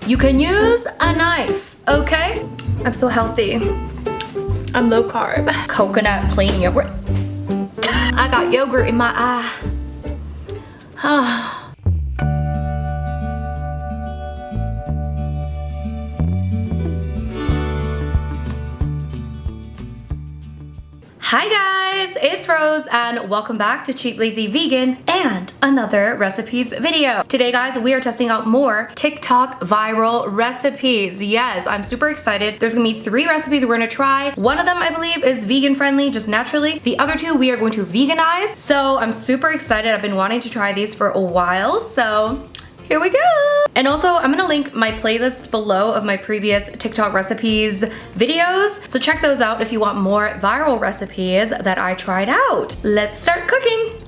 You can use a knife, okay? I'm so healthy. I'm low carb. Coconut plain yogurt. I got yogurt in my eye. Hi guys, it's Rose and welcome back to Cheap Lazy Vegan and another recipes video. Today guys, we are testing out more TikTok viral recipes. Yes, I'm super excited. There's gonna be 3 recipes we're gonna try. One of them I believe is vegan friendly, just naturally. The other 2 we are going to veganize. So I'm super excited. I've been wanting to try these for a while, so here we go. And also, I'm gonna link my playlist below of my previous TikTok recipes videos. So check those out if you want more viral recipes that I tried out. Let's start cooking.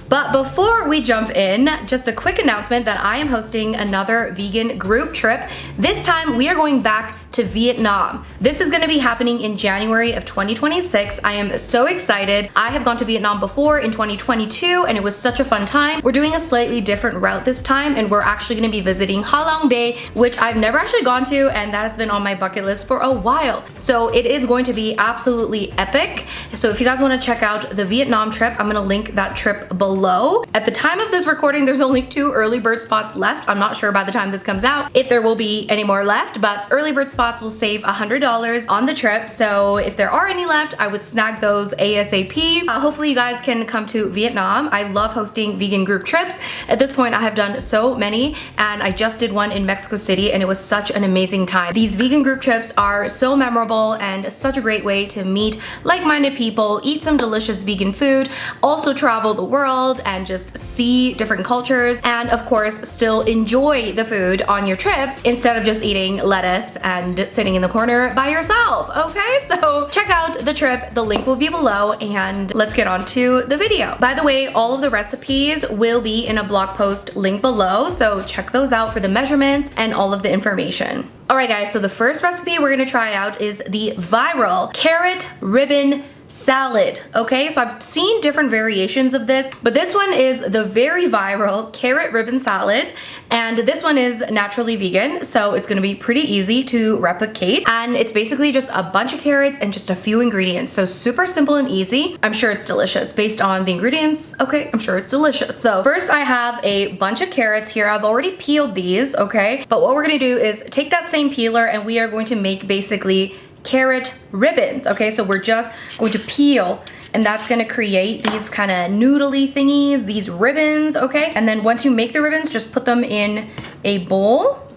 But before we jump in, just a quick announcement that I am hosting another vegan group trip. This time we are going back to Vietnam. This is gonna be happening in January of 2026. I am so excited. I have gone to Vietnam before in 2022 and it was such a fun time. We're doing a slightly different route this time and we're actually gonna be visiting Ha Long Bay, which I've never actually gone to, and that has been on my bucket list for a while. So it is going to be absolutely epic. So if you guys wanna check out the Vietnam trip, I'm gonna link that trip below. At the time of this recording, there's only 2 early bird spots left. I'm not sure by the time this comes out if there will be any more left, but early bird spots will save $100 on the trip. So if there are any left, I would snag those ASAP. Hopefully you guys can come to Vietnam. I love hosting vegan group trips. At this point, I have done so many and I just did one in Mexico City and it was such an amazing time. These vegan group trips are so memorable and such a great way to meet like-minded people, eat some delicious vegan food, also travel the world and just see different cultures, and of course still enjoy the food on your trips instead of just eating lettuce and sitting in the corner by yourself. Okay, so check out the trip. The link will be below and let's get on to the video. By the way, all of the recipes will be in a blog post link below, so check those out for the measurements and all of the information. Alright guys, so the first recipe we're gonna try out is the viral carrot ribbon salad. Okay, so I've seen different variations of this, but this one is the very viral carrot ribbon salad, and this one is naturally vegan, so it's gonna be pretty easy to replicate, and it's basically just a bunch of carrots and just a few ingredients, so super simple and easy. I'm sure it's delicious based on the ingredients. Okay, I'm sure it's delicious. So first I have a bunch of carrots here. I've already peeled these, okay, but what we're gonna do is take that same peeler and we are going to make basically carrot ribbons. Okay, so we're just going to peel and that's gonna create these kind of noodly thingies, these ribbons, okay? And then once you make the ribbons, just put them in a bowl.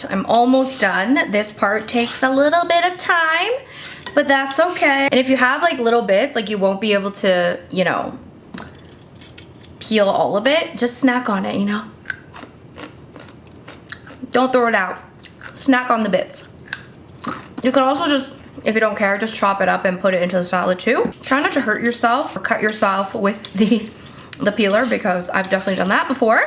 I'm almost done. This part takes a little bit of time, but that's okay. And if you have like little bits, like you won't be able to, you know, peel all of it, just snack on it, you know? Don't throw it out. Snack on the bits. You can also just, if you don't care, just chop it up and put it into the salad too. Try not to hurt yourself or cut yourself with the peeler because I've definitely done that before.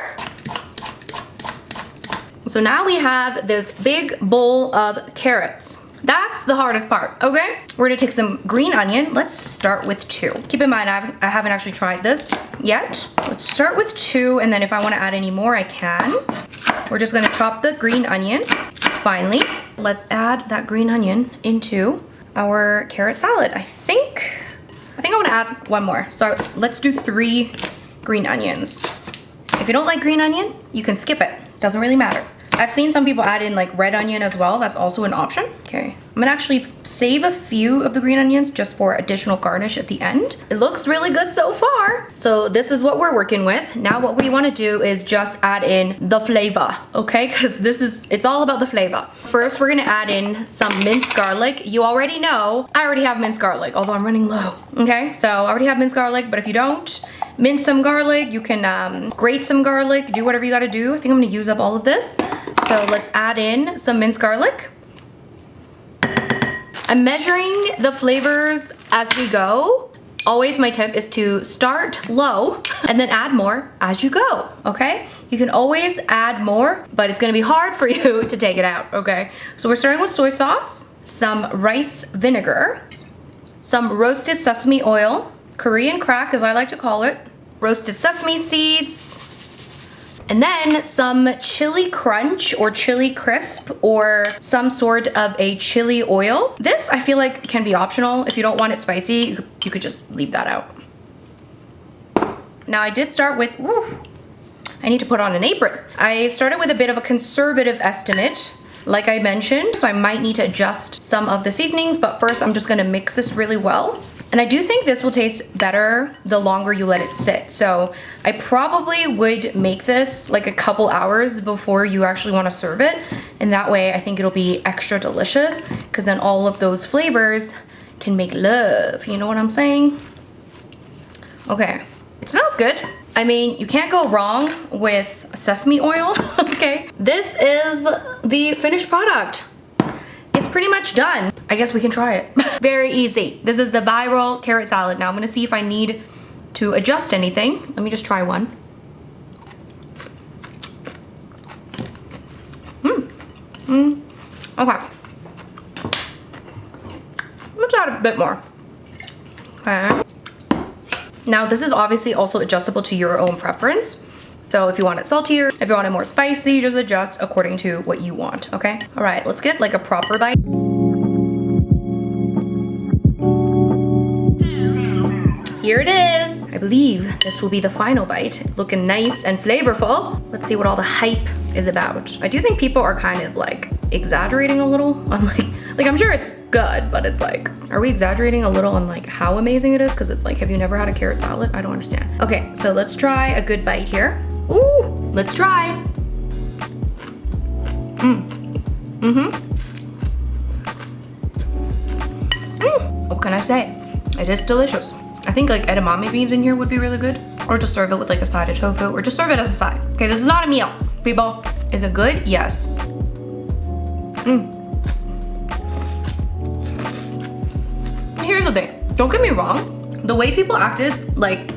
So now we have this big bowl of carrots. That's the hardest part, okay? We're gonna take some green onion. Let's start with 2. Keep in mind, I haven't actually tried this yet. Let's start with 2, and then if I wanna add any more, I can. We're just gonna chop the green onion. Finally, let's add that green onion into our carrot salad. I think I wanna add one more. So let's do 3 green onions. If you don't like green onion, you can skip it. Doesn't really matter. I've seen some people add in like red onion as well. That's also an option. Okay, I'm gonna actually save a few of the green onions just for additional garnish at the end. It looks really good so far. So this is what we're working with. Now what we wanna do is just add in the flavor, okay? Because it's all about the flavor. First, we're gonna add in some minced garlic. You already know, I already have minced garlic, although I'm running low, okay? So I already have minced garlic, but if you don't, mince some garlic, you can grate some garlic, do whatever you gotta do. I think I'm gonna use up all of this. So let's add in some minced garlic. I'm measuring the flavors as we go. Always my tip is to start low and then add more as you go, okay? You can always add more, but it's gonna be hard for you to take it out, okay? So we're starting with soy sauce, some rice vinegar, some roasted sesame oil, Korean crack as I like to call it, roasted sesame seeds, And then some chili crunch or chili crisp or some sort of a chili oil. This I feel like can be optional. If you don't want it spicy, you could just leave that out. Now I did start with, I need to put on an apron. I started with a bit of a conservative estimate, like I mentioned, so I might need to adjust some of the seasonings, but first I'm just gonna mix this really well. And I do think this will taste better the longer you let it sit. So I probably would make this like a couple hours before you actually wanna serve it. And that way I think it'll be extra delicious because then all of those flavors can make love. You know what I'm saying? Okay, it smells good. I mean, you can't go wrong with sesame oil, okay? This is the finished product. It's pretty much done. I guess we can try it. Very easy. This is the viral carrot salad. Now I'm gonna see if I need to adjust anything. Let me just try one. Okay. Let's add a bit more. Okay. Now this is obviously also adjustable to your own preference. So if you want it saltier, if you want it more spicy, just adjust according to what you want, okay? All right, let's get like a proper bite. Here it is. I believe this will be the final bite. It's looking nice and flavorful. Let's see what all the hype is about. I do think people are kind of like exaggerating a little on like I'm sure it's good, but it's like, are we exaggerating a little on like how amazing it is? Because it's like, have you never had a carrot salad? I don't understand. Okay, so let's try a good bite here. Ooh, let's try. What can I say? It is delicious. I think like edamame beans in here would be really good. Or just serve it with like a side of tofu, or just serve it as a side. Okay, this is not a meal, people. Is it good? Yes. Here's the thing, don't get me wrong. The way people acted like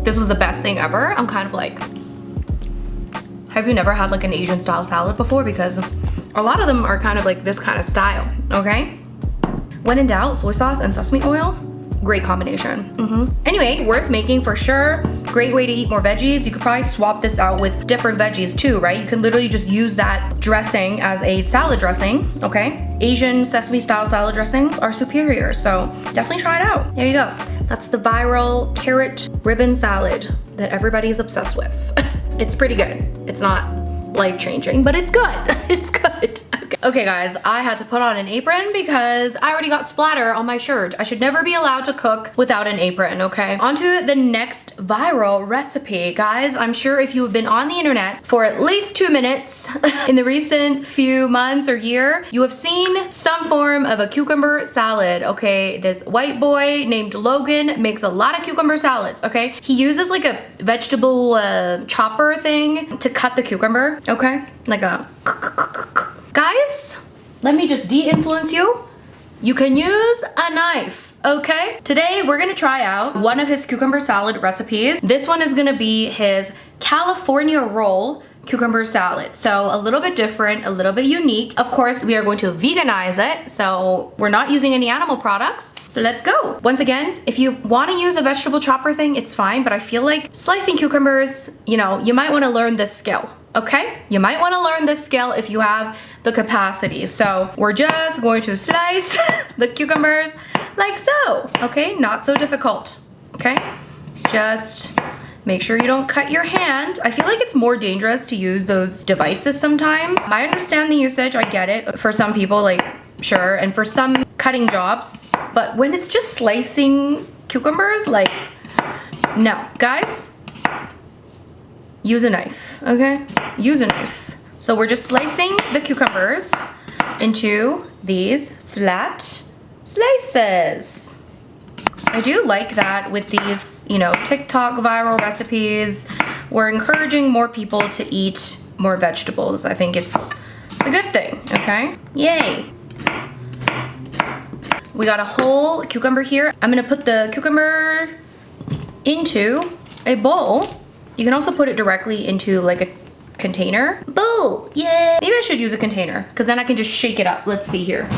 this was the best thing ever, I'm kind of like, have you never had like an Asian style salad before? Because a lot of them are kind of like this kind of style, okay? When in doubt, soy sauce and sesame oil, great combination. Anyway, worth making for sure. Great way to eat more veggies. You could probably swap this out with different veggies too, right? You can literally just use that dressing as a salad dressing, okay? Asian sesame style salad dressings are superior, so definitely try it out. There you go. That's the viral carrot ribbon salad that everybody's obsessed with. It's pretty good. It's not life-changing, but it's good. It's good. Okay guys, I had to put on an apron because I already got splatter on my shirt. I should never be allowed to cook without an apron, okay? On to the next viral recipe. Guys, I'm sure if you have been on the internet for at least 2 minutes in the recent few months or year, you have seen some form of a cucumber salad, okay? This white boy named Logan makes a lot of cucumber salads, okay? He uses like a vegetable chopper thing to cut the cucumber, okay? Like a... Guys, let me just de-influence you. You can use a knife, okay? Today, we're gonna try out one of his cucumber salad recipes. This one is gonna be his California roll cucumber salad. So a little bit different, a little bit unique. Of course, we are going to veganize it, so we're not using any animal products. So let's go. Once again, if you wanna use a vegetable chopper thing, it's fine, but I feel like slicing cucumbers, you know, you might wanna learn this skill. Okay, you might want to learn this skill if you have the capacity. So we're just going to slice the cucumbers like so, okay? Not so difficult, okay? Just make sure you don't cut your hand. I feel like it's more dangerous to use those devices sometimes. I understand the usage, I get it. For some people, like, sure, and for some cutting jobs, but when it's just slicing cucumbers, like, no. Guys, use a knife, okay? Use a knife. So we're just slicing the cucumbers into these flat slices. I do like that with these, you know, TikTok viral recipes, we're encouraging more people to eat more vegetables. I think it's a good thing, okay? Yay. We got a whole cucumber here. I'm gonna put the cucumber into a bowl. You can also put it directly into like a container. Bowl, yay! Maybe I should use a container because then I can just shake it up. Let's see here.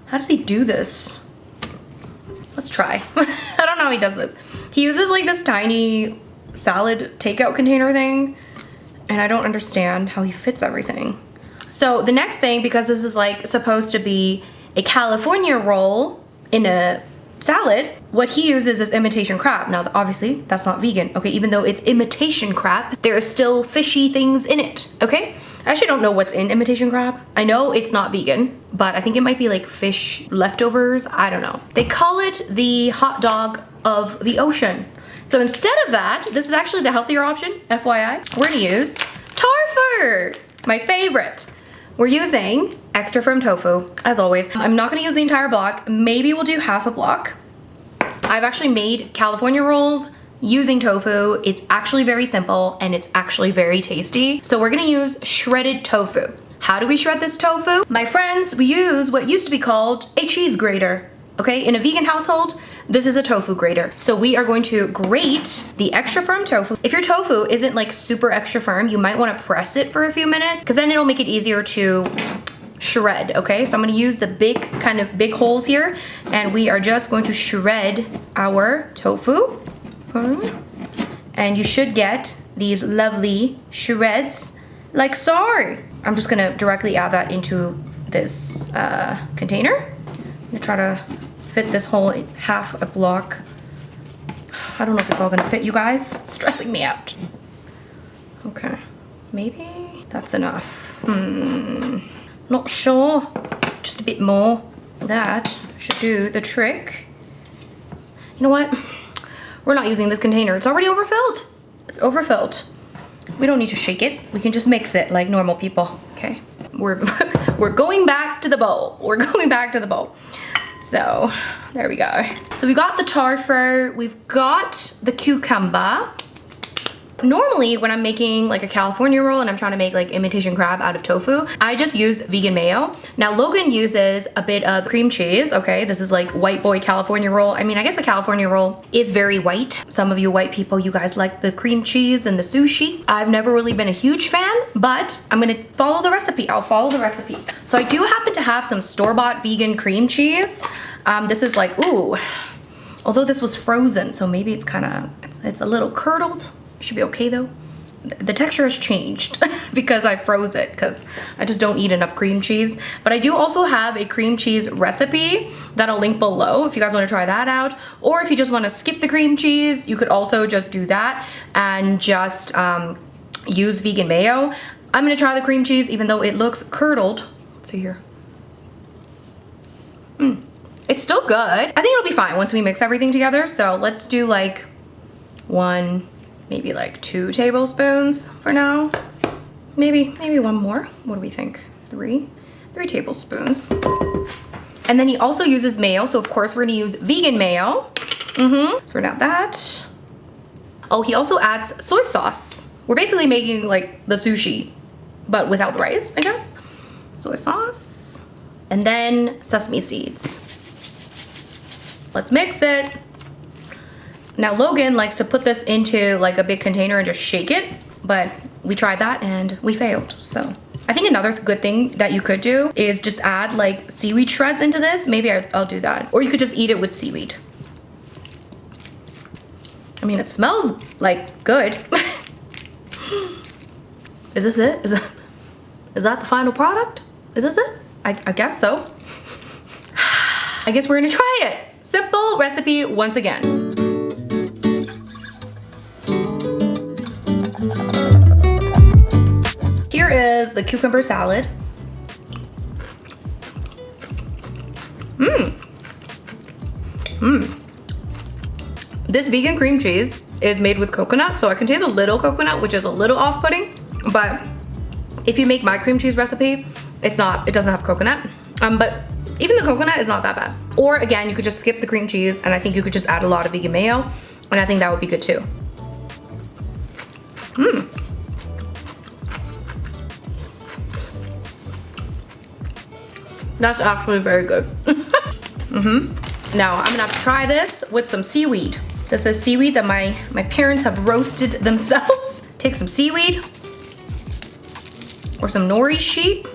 How does he do this? Let's try. I don't know how he does this. He uses like this tiny salad takeout container thing, and I don't understand how he fits everything. So the next thing, because this is like supposed to be a California roll in a salad, what he uses is imitation crab. Now, obviously, that's not vegan, okay? Even though it's imitation crab, there are still fishy things in it, okay? I actually don't know what's in imitation crab. I know it's not vegan, but I think it might be like fish leftovers. I don't know. They call it the hot dog of the ocean. So instead of that, this is actually the healthier option, FYI. We're gonna use tofu, my favorite. We're using extra firm tofu, as always. I'm not gonna use the entire block. Maybe we'll do half a block. I've actually made California rolls using tofu. It's actually very simple and it's actually very tasty. So we're gonna use shredded tofu. How do we shred this tofu? My friends, we use what used to be called a cheese grater. Okay, in a vegan household, this is a tofu grater. So we are going to grate the extra firm tofu. If your tofu isn't like super extra firm, you might wanna press it for a few minutes because then it'll make it easier to shred, okay? So I'm gonna use the big holes here and we are just going to shred our tofu. And you should get these lovely shreds like so. I'm just gonna directly add that into this container. I'm gonna try to fit this whole half a block. I don't know if it's all gonna fit, you guys. It's stressing me out. Okay, maybe that's enough. Not sure. Just a bit more. That should do the trick. You know what? We're not using this container. It's already overfilled. It's overfilled. We don't need to shake it. We can just mix it like normal people, okay? We're going back to the bowl. We're going back to the bowl. So there we go. So we got the tofu, we've got the cucumber. Normally when I'm making like a California roll and I'm trying to make like imitation crab out of tofu, I just use vegan mayo. Now Logan uses a bit of cream cheese, okay? This is like white boy California roll. I mean, I guess a California roll is very white. Some of you white people, you guys like the cream cheese and the sushi. I've never really been a huge fan, but I'm gonna follow the recipe. I'll follow the recipe. So I do happen to have some store-bought vegan cream cheese. This is like, ooh, although this was frozen, so maybe it's it's a little curdled. Should be okay though. The texture has changed because I froze it because I just don't eat enough cream cheese. But I do also have a cream cheese recipe that I'll link below if you guys want to try that out. Or if you just want to skip the cream cheese, you could also just do that and just use vegan mayo. I'm gonna try the cream cheese even though it looks curdled. Let's see here. It's still good. I think it'll be fine once we mix everything together. So let's do like maybe like 2 tablespoons for now. Maybe one more. What do we think? 3 tablespoons. And then he also uses mayo. So of course we're gonna use vegan mayo. So we're gonna add that. Oh, he also adds soy sauce. We're basically making like the sushi, but without the rice, I guess. Soy sauce. And then sesame seeds. Let's mix it. Now Logan likes to put this into like a big container and just shake it, but we tried that and we failed. So I think another good thing that you could do is just add like seaweed shreds into this. Maybe I'll do that. Or you could just eat it with seaweed. I mean, it smells like good. Is this it? Is that the final product? Is this it? I guess so. I guess we're gonna try it. Simple recipe once again. Here is the cucumber salad. This vegan cream cheese is made with coconut, so I can taste a little coconut, which is a little off-putting, but if you make my cream cheese recipe, it doesn't have coconut. But even the coconut is not that bad. Or again, you could just skip the cream cheese and I think you could just add a lot of vegan mayo and I think that would be good too. That's actually very good. Now I'm gonna have to try this with some seaweed. This is seaweed that my parents have roasted themselves. Take some seaweed or some nori sheet.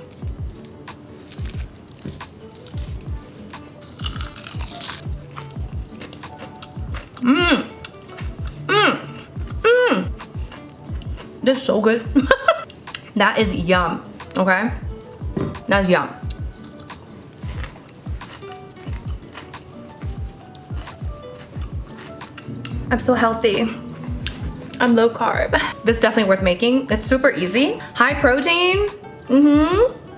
This is so good. That is yum, okay? That's yum. I'm so healthy. I'm low carb. This is definitely worth making. It's super easy. High protein,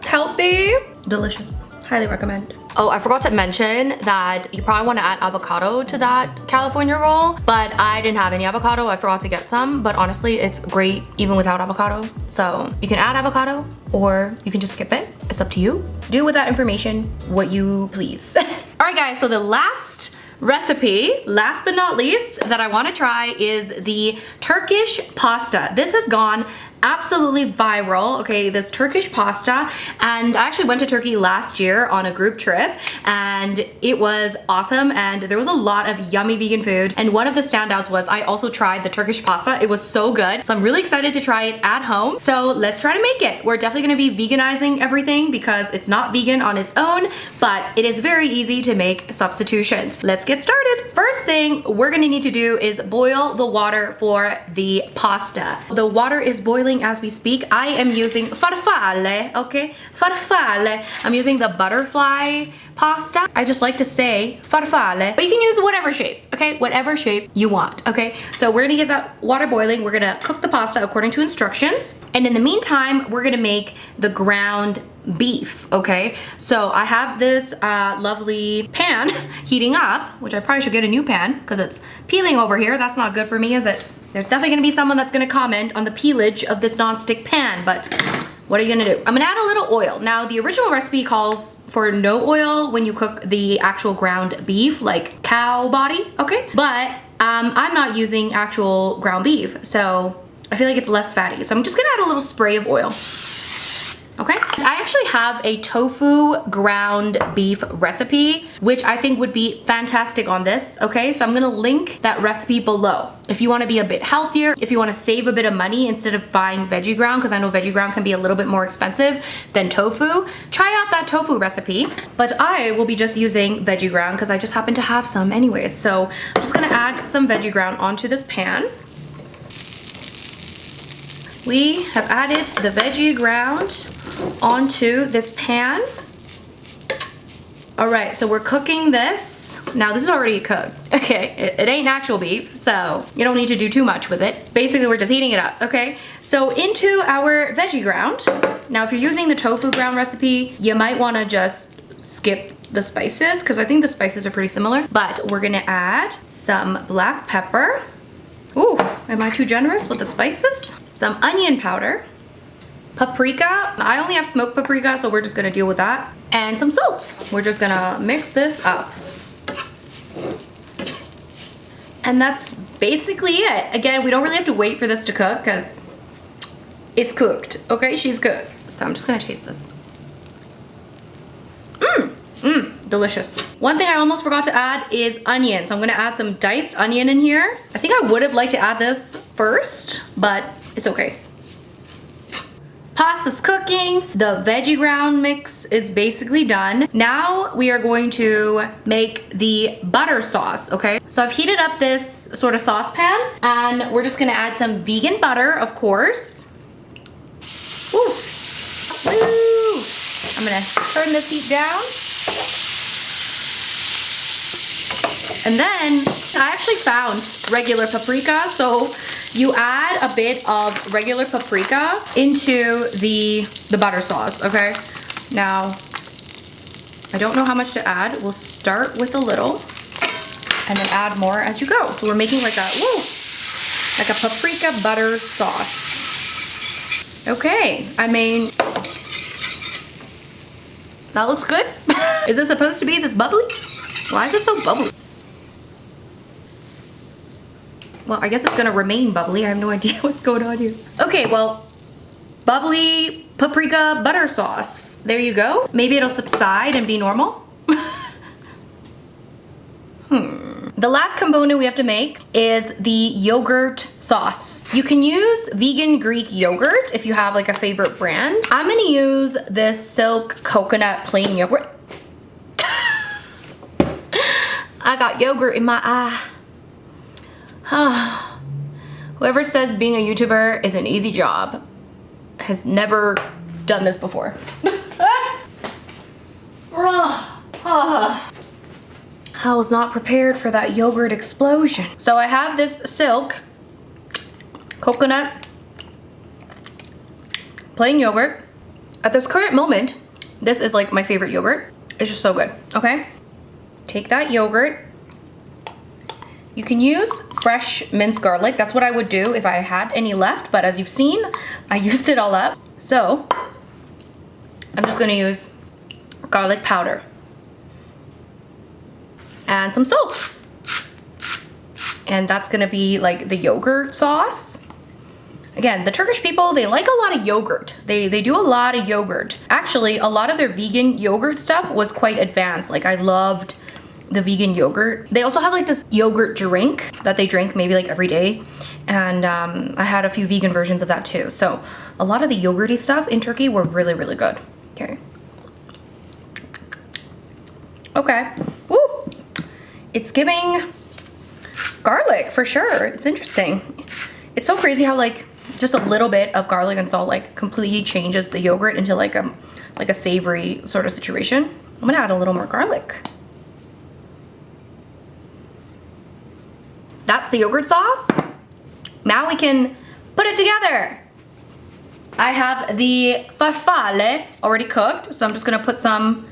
healthy, delicious. Highly recommend. Oh, I forgot to mention that you probably want to add avocado to that California roll, but I didn't have any avocado. I forgot to get some, but honestly, it's great even without avocado. So you can add avocado or you can just skip it. It's up to you. Do with that information what you please. All right, guys, so the last recipe, last but not least, that I want to try is the Turkish pasta. This has gone absolutely viral, okay, this Turkish pasta. And I actually went to Turkey last year on a group trip and it was awesome, and there was a lot of yummy vegan food, and one of the standouts was I also tried the Turkish pasta. It was so good, so I'm really excited to try it at home. So let's try to make it. We're definitely gonna be veganizing everything because it's not vegan on its own, but it is very easy to make substitutions. Let's get started. First thing we're gonna need to do is boil the water for the pasta. The water is boiling as we speak. I am using farfalle, okay? Farfalle. I'm using the butterfly pasta. I just like to say farfalle, but you can use whatever shape, okay? Whatever shape you want, okay? So we're gonna get that water boiling. We're gonna cook the pasta according to instructions. And in the meantime, we're gonna make the ground beef, okay? So I have this lovely pan heating up, which I probably should get a new pan because it's peeling over here. That's not good for me, is it? There's definitely gonna be someone that's gonna comment on the peelage of this nonstick pan, but what are you gonna do? I'm gonna add a little oil. Now, the original recipe calls for no oil when you cook the actual ground beef, like cow body, okay? But I'm not using actual ground beef, so I feel like it's less fatty. So I'm just gonna add a little spray of oil. Okay, I actually have a tofu ground beef recipe, which I think would be fantastic on this, okay? So I'm gonna link that recipe below. If you wanna be a bit healthier, if you wanna save a bit of money instead of buying veggie ground, because I know veggie ground can be a little bit more expensive than tofu, try out that tofu recipe. But I will be just using veggie ground because I just happen to have some anyways. So I'm just gonna add some veggie ground onto this pan. We have added the veggie ground onto this pan. All right, so we're cooking this. Now this is already cooked. Okay, it ain't actual beef, so you don't need to do too much with it. Basically, we're just heating it up, okay? So into our veggie ground. Now, if you're using the tofu ground recipe, you might wanna just skip the spices because I think the spices are pretty similar, but we're gonna add some black pepper. Ooh, am I too generous with the spices? Some onion powder, paprika. I only have smoked paprika, so we're just gonna deal with that. And some salt. We're just gonna mix this up. And that's basically it. Again, we don't really have to wait for this to cook because it's cooked, okay? She's cooked. So I'm just gonna taste this. Delicious. One thing I almost forgot to add is onion. So I'm gonna add some diced onion in here. I think I would have liked to add this first, but it's okay. Pasta's cooking. The veggie ground mix is basically done. Now we are going to make the butter sauce, okay? So I've heated up this sort of saucepan and we're just gonna add some vegan butter, of course. Woo. Woo. I'm gonna turn this heat down. And then I actually found regular paprika, so you add a bit of regular paprika into the butter sauce, okay? Now, I don't know how much to add. We'll start with a little and then add more as you go. So we're making like a paprika butter sauce. Okay, I mean, that looks good. Is this supposed to be this bubbly? Why is it so bubbly? Well, I guess it's gonna remain bubbly. I have no idea what's going on here. Okay, well, bubbly paprika butter sauce. There you go. Maybe it'll subside and be normal. The last component we have to make is the yogurt sauce. You can use vegan Greek yogurt if you have like a favorite brand. I'm gonna use this Silk coconut plain yogurt. I got yogurt in my eye. Whoever says being a YouTuber is an easy job has never done this before. I was not prepared for that yogurt explosion. So I have this Silk coconut plain yogurt. At this current moment, this is like my favorite yogurt. It's just so good, okay? Take that yogurt. You can use fresh minced garlic. That's what I would do if I had any left, but as you've seen, I used it all up. So I'm just gonna use garlic powder and some salt. And that's gonna be like the yogurt sauce. Again, the Turkish people, they like a lot of yogurt. They do a lot of yogurt. Actually, a lot of their vegan yogurt stuff was quite advanced. Like I loved the vegan yogurt. They also have like this yogurt drink that they drink maybe like every day. And I had a few vegan versions of that too. So a lot of the yogurty stuff in Turkey were really, really good. Okay. Okay. Woo! It's giving garlic for sure. It's interesting. It's so crazy how like just a little bit of garlic and salt like completely changes the yogurt into like a savory sort of situation. I'm gonna add a little more garlic. That's the yogurt sauce. Now we can put it together. I have the farfalle already cooked, so I'm just gonna put some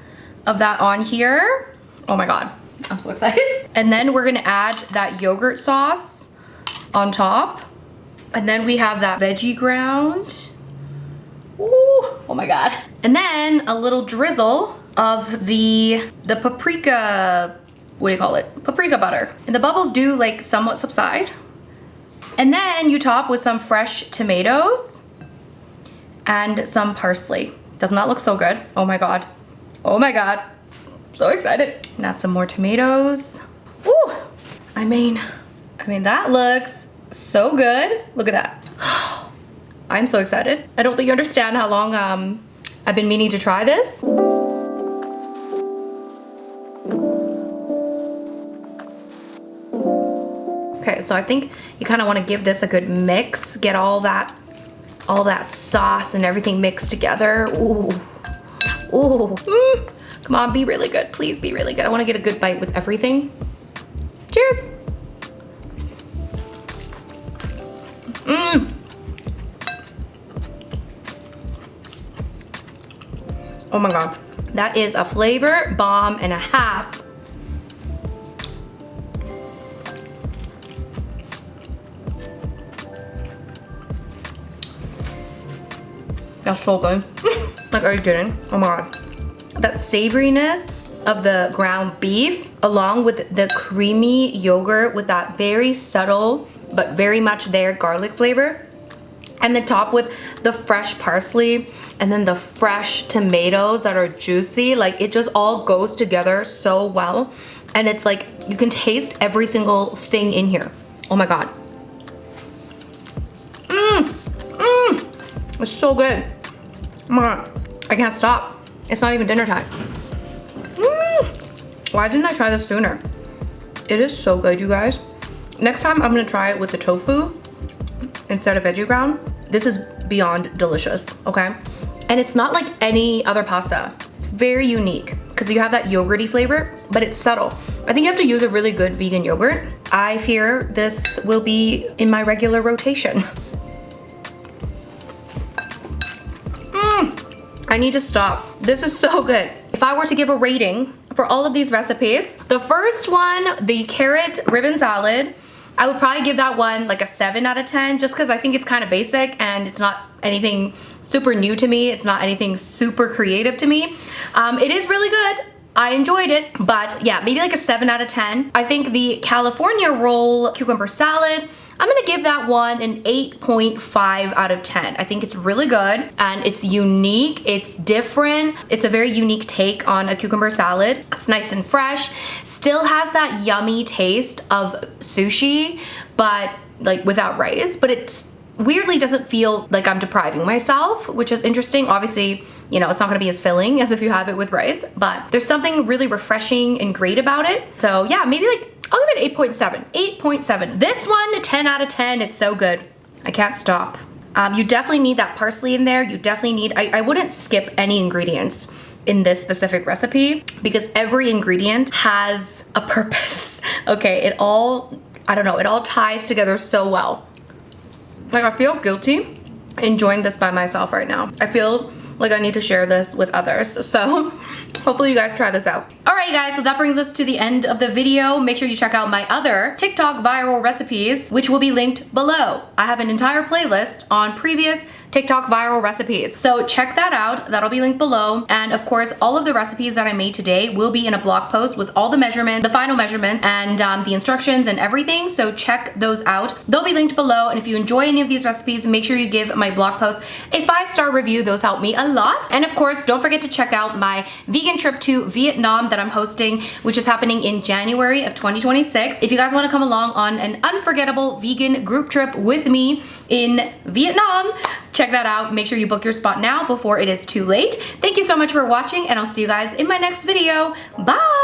of that on here. Oh my God, I'm so excited. And then we're gonna add that yogurt sauce on top. And then we have that veggie ground. Ooh, oh my God. And then a little drizzle of the paprika, what do you call it? Paprika butter. And the bubbles do like somewhat subside. And then you top with some fresh tomatoes and some parsley. Does not look so good. Oh my God. Oh my God. So excited. And add some more tomatoes. Ooh, I mean, that looks so good. Look at that. I'm so excited. I don't think you understand how long I've been meaning to try this. Okay, so I think you kind of want to give this a good mix. Get all that sauce and everything mixed together. Ooh. Ooh. Mm. Come on, be really good. Please be really good. I want to get a good bite with everything. Cheers. Mmm. Oh my God. That is a flavor bomb and a half. That's so good. Like, are you kidding? Oh my God. That savoriness of the ground beef along with the creamy yogurt with that very subtle but very much there garlic flavor, and the top with the fresh parsley and then the fresh tomatoes that are juicy. Like, it just all goes together so well, and it's like you can taste every single thing in here. Oh my God. It's so good. Oh my God. I can't stop. It's not even dinner time. Why didn't I try this sooner? It is so good, you guys. Next time I'm gonna try it with the tofu instead of veggie ground. This is beyond delicious, okay? And it's not like any other pasta. It's very unique because you have that yogurty flavor, but it's subtle. I think you have to use a really good vegan yogurt. I fear this will be in my regular rotation. I need to stop. This is so good. If I were to give a rating for all of these recipes, the first one, the carrot ribbon salad, I would probably give that one like a 7 out of 10 just because I think it's kind of basic and it's not anything super new to me. It's not anything super creative to me. It is really good. I enjoyed it, but yeah, maybe like a 7 out of 10. I think the California roll cucumber salad, I'm gonna give that one an 8.5 out of 10. I think it's really good and it's unique, it's different. It's a very unique take on a cucumber salad. It's nice and fresh, still has that yummy taste of sushi, but like without rice, but it weirdly doesn't feel like I'm depriving myself, which is interesting. Obviously, you know, it's not gonna be as filling as if you have it with rice, but there's something really refreshing and great about it. So yeah, maybe like I'll give it 8.7. 8.7. This one, 10 out of 10. It's so good. I can't stop. You definitely need that parsley in there. You definitely need, I wouldn't skip any ingredients in this specific recipe because every ingredient has a purpose. Okay, it all, I don't know, it all ties together so well. Like, I feel guilty enjoying this by myself right now. I feel like I need to share this with others. So hopefully you guys try this out. All right, guys, so that brings us to the end of the video. Make sure you check out my other TikTok viral recipes, which will be linked below. I have an entire playlist on previous TikTok viral recipes. So check that out. That'll be linked below. And of course, all of the recipes that I made today will be in a blog post with all the measurements, the final measurements, and the instructions and everything. So check those out. They'll be linked below. And if you enjoy any of these recipes, make sure you give my blog post a 5-star review. Those help me a lot. And of course, don't forget to check out my vegan trip to Vietnam that I'm hosting, which is happening in January of 2026. If you guys want to come along on an unforgettable vegan group trip with me in Vietnam, check that out. Make sure you book your spot now before it is too late. Thank you so much for watching, and I'll see you guys in my next video. Bye!